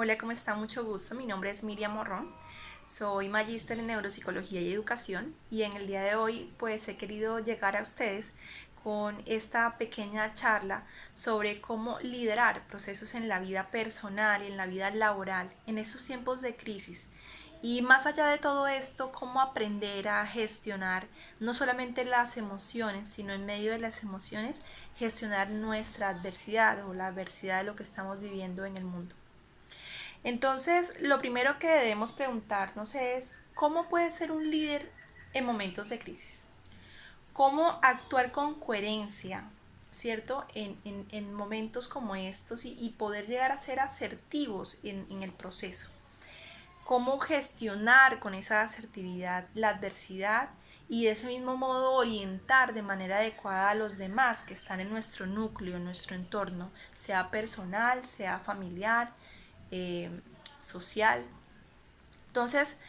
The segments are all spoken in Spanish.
Hola, ¿cómo está? Mucho gusto. Mi nombre es Miriam Morrón. Soy magíster en Neuropsicología y Educación y en el día de hoy pues he querido llegar a ustedes con esta pequeña charla sobre cómo liderar procesos en la vida personal y en la vida laboral en estos tiempos de crisis. Y más allá de todo esto, cómo aprender a gestionar no solamente las emociones, sino en medio de las emociones, gestionar nuestra adversidad o la adversidad de lo que estamos viviendo en el mundo. Entonces, lo primero que debemos preguntarnos es, ¿cómo puede ser un líder en momentos de crisis? ¿Cómo actuar con coherencia, ¿cierto? En momentos como estos y poder llegar a ser asertivos en el proceso. ¿Cómo gestionar con esa asertividad la adversidad y de ese mismo modo orientar de manera adecuada a los demás que están en nuestro núcleo, en nuestro entorno, sea personal, sea familiar, eh, social? Entonces,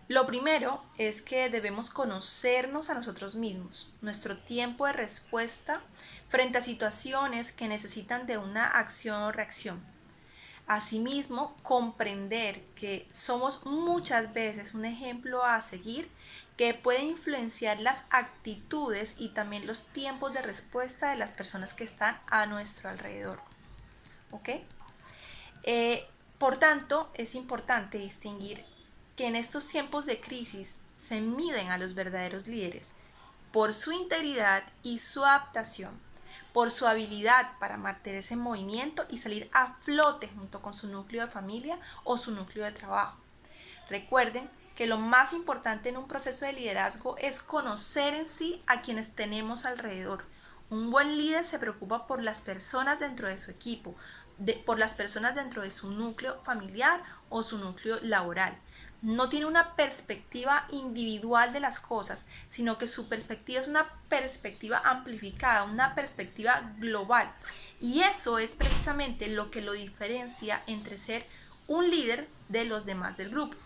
lo primero es que debemos conocernos a nosotros mismos, nuestro tiempo de respuesta frente a situaciones que necesitan de una acción o reacción. Asimismo, comprender que somos muchas veces un ejemplo a seguir que puede influenciar las actitudes y también los tiempos de respuesta de las personas que están a nuestro alrededor. ¿Ok? Por tanto, es importante distinguir que en estos tiempos de crisis se miden a los verdaderos líderes por su integridad y su adaptación, por su habilidad para mantenerse en movimiento y salir a flote junto con su núcleo de familia o su núcleo de trabajo. Recuerden que lo más importante en un proceso de liderazgo es conocer en sí a quienes tenemos alrededor. Un buen líder se preocupa por las personas dentro de su equipo, por las personas dentro de su núcleo familiar o su núcleo laboral. No tiene una perspectiva individual de las cosas, sino que su perspectiva es una perspectiva amplificada, una perspectiva global. Y eso es precisamente lo que lo diferencia entre ser un líder de los demás del grupo.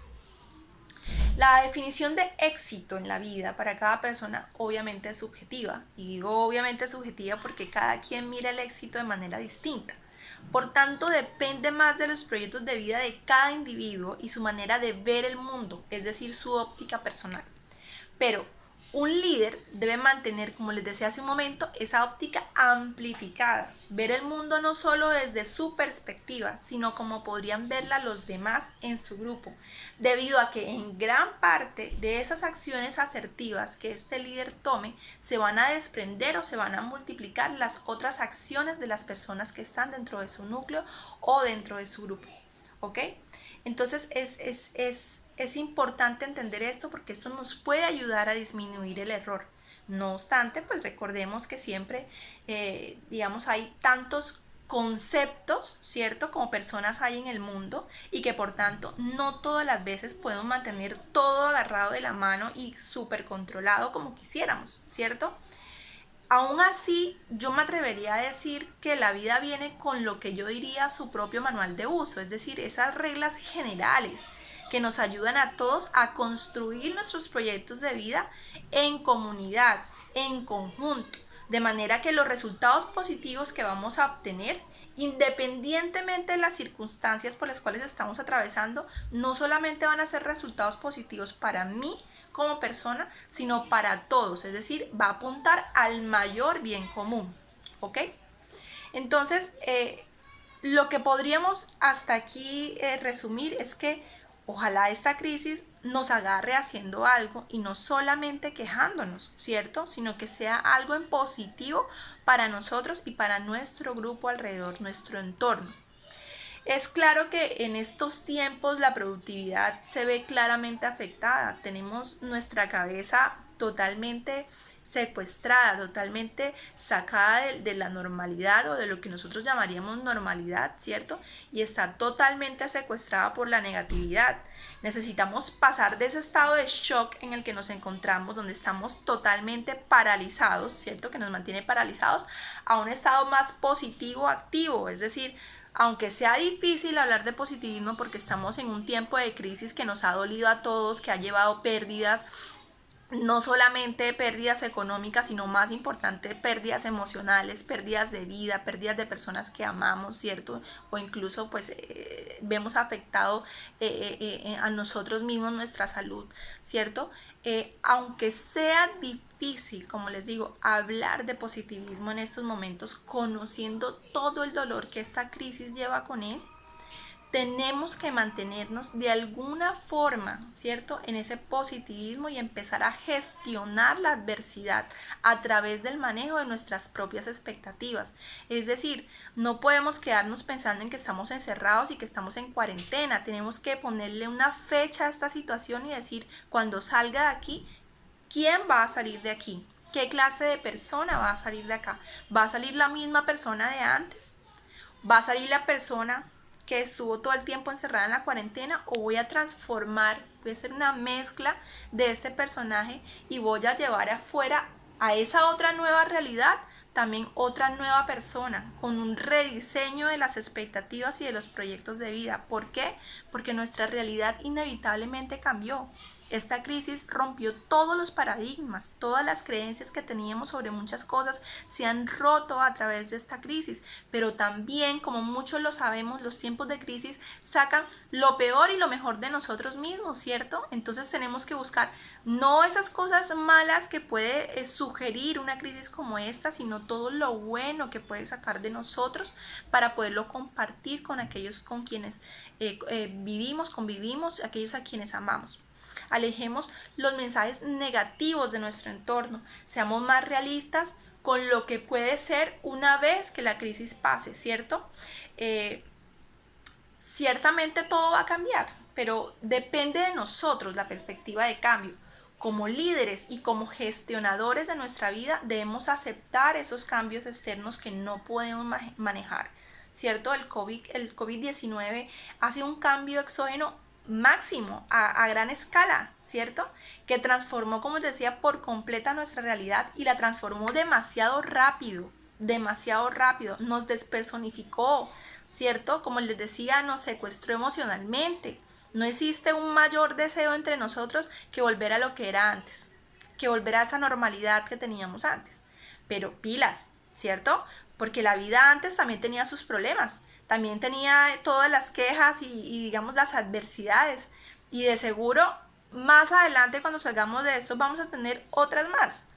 La definición de éxito en la vida para cada persona obviamente es subjetiva, y digo obviamente subjetiva porque cada quien mira el éxito de manera distinta. Por tanto, depende más de los proyectos de vida de cada individuo y su manera de ver el mundo, es decir, su óptica personal. Pero un líder debe mantener, como les decía hace un momento, esa óptica amplificada, ver el mundo no solo desde su perspectiva, sino como podrían verla los demás en su grupo, debido a que en gran parte de esas acciones asertivas que este líder tome, se van a desprender o se van a multiplicar las otras acciones de las personas que están dentro de su núcleo o dentro de su grupo. ¿Ok? Entonces es importante entender esto porque esto nos puede ayudar a disminuir el error. No obstante, pues recordemos que siempre, digamos, hay tantos conceptos, ¿cierto? Como personas hay en el mundo y que por tanto no todas las veces podemos mantener todo agarrado de la mano y súper controlado como quisiéramos, ¿cierto? Aún así, yo me atrevería a decir que la vida viene con lo que yo diría su propio manual de uso, es decir, esas reglas generales que nos ayudan a todos a construir nuestros proyectos de vida en comunidad, en conjunto, de manera que los resultados positivos que vamos a obtener, independientemente de las circunstancias por las cuales estamos atravesando, no solamente van a ser resultados positivos para mí como persona, sino para todos, es decir, va a apuntar al mayor bien común, ¿ok? Entonces, lo que podríamos hasta aquí resumir es que ojalá esta crisis nos agarre haciendo algo y no solamente quejándonos, ¿cierto? Sino que sea algo en positivo para nosotros y para nuestro grupo alrededor, nuestro entorno. Es claro que en estos tiempos la productividad se ve claramente afectada. Tenemos nuestra cabeza totalmente secuestrada, totalmente sacada de la normalidad o de lo que nosotros llamaríamos normalidad, ¿cierto? Y está totalmente secuestrada por la negatividad. Necesitamos pasar de ese estado de shock en el que nos encontramos, donde estamos totalmente paralizados, ¿cierto? Que nos mantiene paralizados, a un estado más positivo, activo, es decir, aunque sea difícil hablar de positivismo porque estamos en un tiempo de crisis que nos ha dolido a todos, que ha llevado pérdidas, no solamente pérdidas económicas, sino más importante, pérdidas emocionales, pérdidas de vida, pérdidas de personas que amamos, ¿cierto? O incluso pues vemos afectado a nosotros mismos, nuestra salud, ¿cierto? Aunque sea difícil, como les digo, hablar de positivismo en estos momentos, conociendo todo el dolor que esta crisis lleva con él, tenemos que mantenernos de alguna forma, ¿cierto?, en ese positivismo y empezar a gestionar la adversidad a través del manejo de nuestras propias expectativas. Es decir, no podemos quedarnos pensando en que estamos encerrados y que estamos en cuarentena. Tenemos que ponerle una fecha a esta situación y decir, cuando salga de aquí, ¿quién va a salir de aquí? ¿Qué clase de persona va a salir de acá? ¿Va a salir la misma persona de antes? ¿Va a salir la persona que estuvo todo el tiempo encerrada en la cuarentena, o voy a transformar, voy a hacer una mezcla de este personaje y voy a llevar afuera a esa otra nueva realidad también otra nueva persona con un rediseño de las expectativas y de los proyectos de vida? ¿Por qué? Porque nuestra realidad inevitablemente cambió. Esta crisis rompió todos los paradigmas, todas las creencias que teníamos sobre muchas cosas se han roto a través de esta crisis, pero también, como muchos lo sabemos, los tiempos de crisis sacan lo peor y lo mejor de nosotros mismos, ¿cierto? Entonces tenemos que buscar no esas cosas malas que puede sugerir una crisis como esta, sino todo lo bueno que puede sacar de nosotros para poderlo compartir con aquellos con quienes vivimos, convivimos, aquellos a quienes amamos. Alejemos los mensajes negativos de nuestro entorno, seamos más realistas con lo que puede ser una vez que la crisis pase, ¿cierto? Ciertamente todo va a cambiar, pero depende de nosotros la perspectiva de cambio. Como líderes y como gestionadores de nuestra vida debemos aceptar esos cambios externos que no podemos manejar, ¿cierto? El COVID-19 hace un cambio exógeno máximo, a gran escala, ¿cierto? Que transformó, como les decía, por completa nuestra realidad y la transformó demasiado rápido, nos despersonificó, ¿cierto? Como les decía, nos secuestró emocionalmente. No existe un mayor deseo entre nosotros que volver a lo que era antes, que volver a esa normalidad que teníamos antes. Pero pilas, ¿cierto? Porque la vida antes también tenía sus problemas, también tenía todas las quejas y digamos las adversidades, y de seguro más adelante cuando salgamos de esto vamos a tener otras más.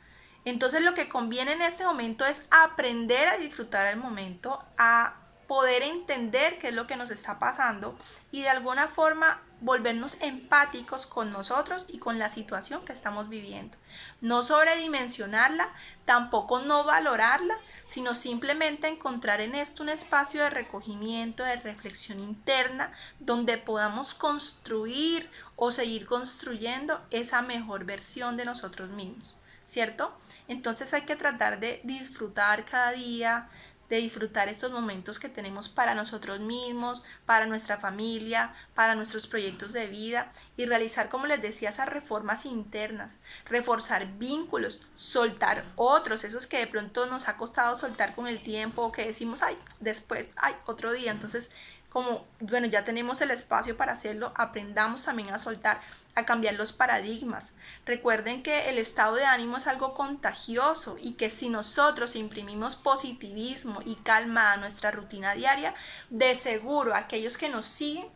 Entonces lo que conviene en este momento es aprender a disfrutar el momento, a poder entender qué es lo que nos está pasando y de alguna forma volvernos empáticos con nosotros y con la situación que estamos viviendo. No sobredimensionarla, tampoco no valorarla, sino simplemente encontrar en esto un espacio de recogimiento, de reflexión interna, donde podamos construir o seguir construyendo esa mejor versión de nosotros mismos, ¿cierto? Entonces hay que tratar de disfrutar cada día, de disfrutar estos momentos que tenemos para nosotros mismos, para nuestra familia, para nuestros proyectos de vida y realizar, como les decía, esas reformas internas, reforzar vínculos, soltar otros, esos que de pronto nos ha costado soltar con el tiempo o que decimos, ay, después, ay, otro día. Entonces, como, bueno, ya tenemos el espacio para hacerlo, aprendamos también a soltar, a cambiar los paradigmas. Recuerden que el estado de ánimo es algo contagioso y que si nosotros imprimimos positivismo y calma a nuestra rutina diaria, de seguro aquellos que nos siguen,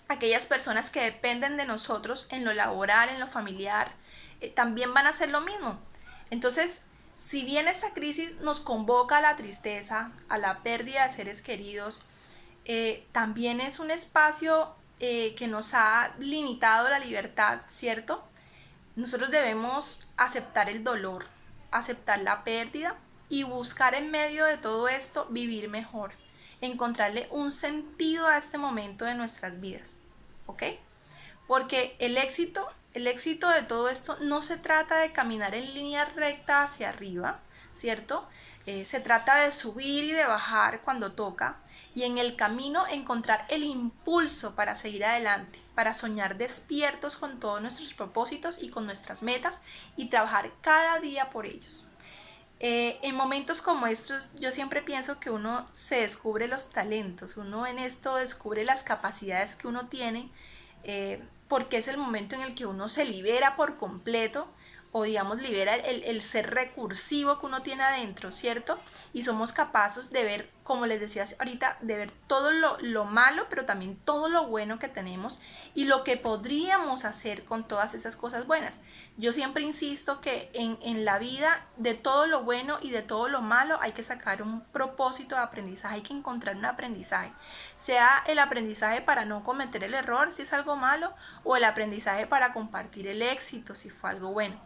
aquellas personas que dependen de nosotros en lo laboral, en lo familiar, también van a hacer lo mismo. Entonces, si bien esta crisis nos convoca a la tristeza, a la pérdida de seres queridos, también es un espacio que nos ha limitado la libertad, ¿cierto? Nosotros debemos aceptar el dolor, aceptar la pérdida y buscar en medio de todo esto vivir mejor, encontrarle un sentido a este momento de nuestras vidas, ¿ok? Porque el éxito de todo esto no se trata de caminar en línea recta hacia arriba, ¿cierto? Se trata de subir y de bajar cuando toca y en el camino encontrar el impulso para seguir adelante, para soñar despiertos con todos nuestros propósitos y con nuestras metas y trabajar cada día por ellos. En momentos como estos yo siempre pienso que uno se descubre los talentos, uno en esto descubre las capacidades que uno tiene, porque es el momento en el que uno se libera por completo o digamos libera el ser recursivo que uno tiene adentro, ¿cierto? Y somos capaces de ver como les decía ahorita, de ver todo lo malo, pero también todo lo bueno que tenemos y lo que podríamos hacer con todas esas cosas buenas. Yo siempre insisto que en la vida, de todo lo bueno y de todo lo malo, hay que sacar un propósito de aprendizaje, hay que encontrar un aprendizaje. Sea el aprendizaje para no cometer el error, si es algo malo, o el aprendizaje para compartir el éxito, si fue algo bueno.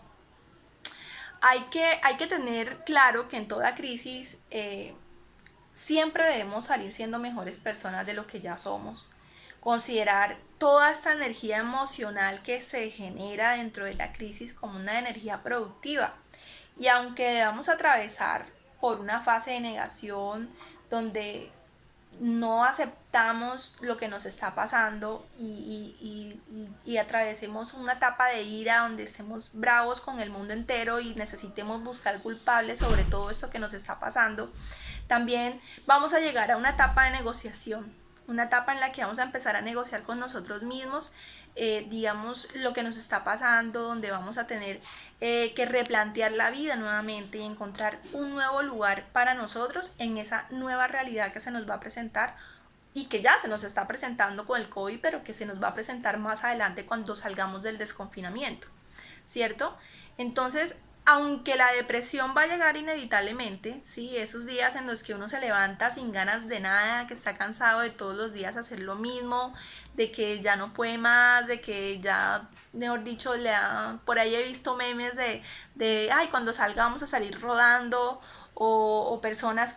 Hay que tener claro que en toda crisis siempre debemos salir siendo mejores personas de lo que ya somos. Considerar toda esta energía emocional que se genera dentro de la crisis como una energía productiva. Y aunque debamos atravesar por una fase de negación donde no aceptamos lo que nos está pasando y atravesemos una etapa de ira donde estemos bravos con el mundo entero y necesitemos buscar culpables sobre todo esto que nos está pasando, también vamos a llegar a una etapa de negociación, una etapa en la que vamos a empezar a negociar con nosotros mismos, digamos, lo que nos está pasando, donde vamos a tener que replantear la vida nuevamente y encontrar un nuevo lugar para nosotros en esa nueva realidad que se nos va a presentar y que ya se nos está presentando con el COVID, pero que se nos va a presentar más adelante cuando salgamos del desconfinamiento, ¿cierto? Entonces, aunque la depresión va a llegar inevitablemente, ¿sí? Esos días en los que uno se levanta sin ganas de nada, que está cansado de todos los días hacer lo mismo, de que ya no puede más, de que ya, mejor dicho, por ahí he visto memes ay, cuando salga vamos a salir rodando, o personas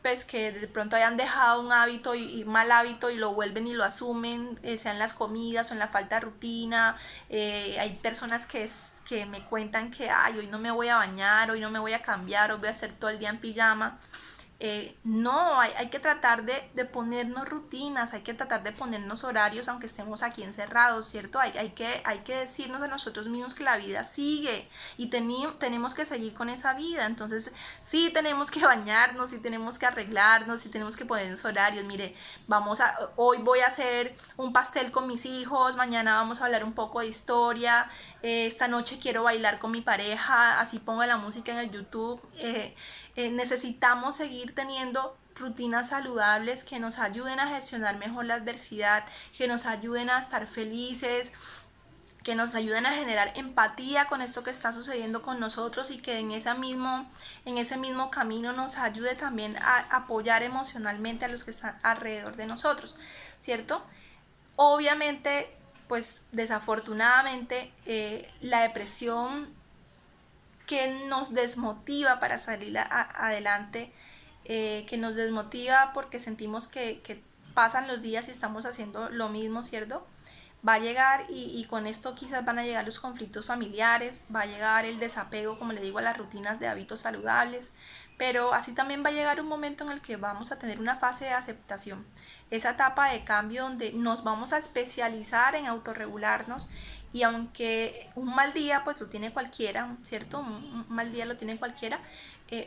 pues, que de pronto hayan dejado un hábito y mal hábito y lo vuelven y lo asumen, sea en las comidas o en la falta de rutina. Hay personas que me cuentan que ay, hoy no me voy a bañar, hoy no me voy a cambiar, hoy voy a hacer todo el día en pijama. No, hay que tratar de ponernos rutinas, hay que tratar de ponernos horarios aunque estemos aquí encerrados, ¿cierto? Hay que decirnos a nosotros mismos que la vida sigue y tenemos que seguir con esa vida. Entonces sí tenemos que bañarnos, sí tenemos que arreglarnos, sí tenemos que ponernos horarios. Mire, hoy voy a hacer un pastel con mis hijos, mañana vamos a hablar un poco de historia, esta noche quiero bailar con mi pareja, así pongo la música en el YouTube. Necesitamos seguir teniendo rutinas saludables que nos ayuden a gestionar mejor la adversidad, que nos ayuden a estar felices, que nos ayuden a generar empatía con esto que está sucediendo con nosotros y que en ese mismo camino nos ayude también a apoyar emocionalmente a los que están alrededor de nosotros, ¿cierto? Obviamente, pues desafortunadamente, la depresión que nos desmotiva para salir adelante, que nos desmotiva porque sentimos que pasan los días y estamos haciendo lo mismo, ¿cierto? Va a llegar y con esto quizás van a llegar los conflictos familiares, va a llegar el desapego, como le digo, a las rutinas de hábitos saludables, pero así también va a llegar un momento en el que vamos a tener una fase de aceptación, esa etapa de cambio donde nos vamos a especializar en autorregularnos y aunque un mal día pues lo tiene cualquiera, ¿cierto? Un mal día lo tiene cualquiera,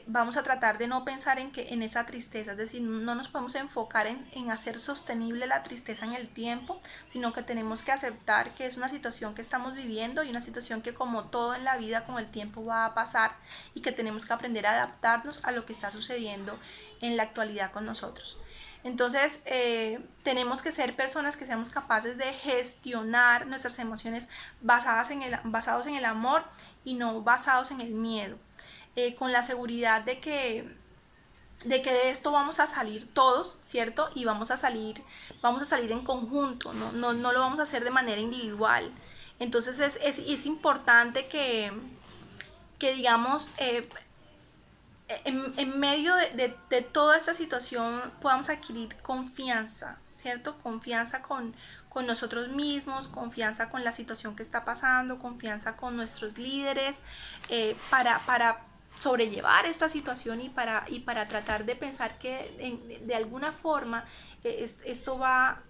vamos a tratar de no pensar en esa tristeza, es decir, no nos podemos enfocar en hacer sostenible la tristeza en el tiempo, sino que tenemos que aceptar que es una situación que estamos viviendo y una situación que como todo en la vida con el tiempo va a pasar y que tenemos que aprender a adaptarnos a lo que está sucediendo en la actualidad con nosotros. Entonces, tenemos que ser personas que seamos capaces de gestionar nuestras emociones basados en el amor y no basados en el miedo. Con la seguridad de esto vamos a salir todos, ¿cierto? Y vamos a salir en conjunto, no lo vamos a hacer de manera individual. Entonces es importante que digamos, en medio de toda esta situación podamos adquirir confianza, ¿cierto? Confianza con nosotros mismos, confianza con la situación que está pasando, confianza con nuestros líderes, para sobrellevar esta situación y para tratar de pensar que de alguna forma esto va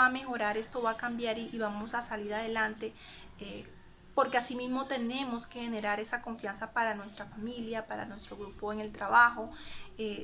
a mejorar, esto va a cambiar y vamos a salir adelante. porque asimismo tenemos que generar esa confianza para nuestra familia, para nuestro grupo en el trabajo.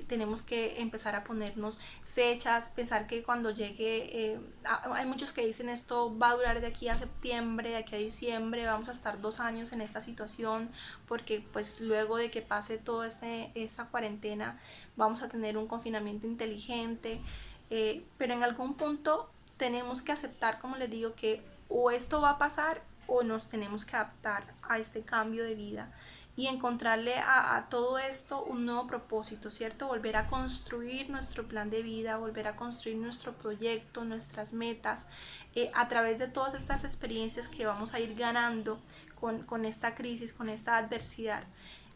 Tenemos que empezar a ponernos fechas, pensar que cuando llegue, hay muchos que dicen esto va a durar de aquí a septiembre, de aquí a diciembre, vamos a estar 2 años en esta situación, porque pues luego de que pase toda esta cuarentena vamos a tener un confinamiento inteligente, pero en algún punto tenemos que aceptar, como les digo, que o esto va a pasar o nos tenemos que adaptar a este cambio de vida y encontrarle a todo esto un nuevo propósito, ¿cierto? Volver a construir nuestro plan de vida, volver a construir nuestro proyecto, nuestras metas, a través de todas estas experiencias que vamos a ir ganando con esta crisis, con esta adversidad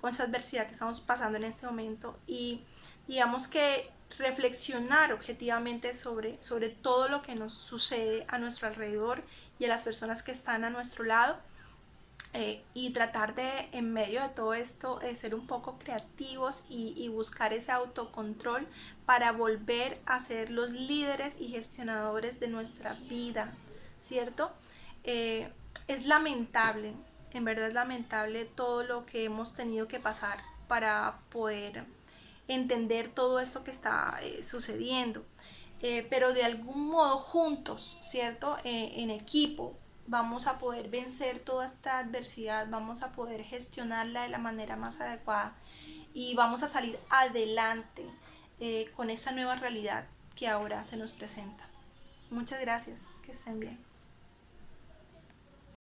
que estamos pasando en este momento, y digamos que reflexionar objetivamente sobre todo lo que nos sucede a nuestro alrededor y a las personas que están a nuestro lado, y tratar de, en medio de todo esto, ser un poco creativos y buscar ese autocontrol para volver a ser los líderes y gestionadores de nuestra vida, ¿cierto? Eh, es lamentable, en verdad es lamentable todo lo que hemos tenido que pasar para poder entender todo esto que está sucediendo. Pero de algún modo juntos, ¿cierto? En equipo, vamos a poder vencer toda esta adversidad, vamos a poder gestionarla de la manera más adecuada y vamos a salir adelante con esta nueva realidad que ahora se nos presenta. Muchas gracias, que estén bien.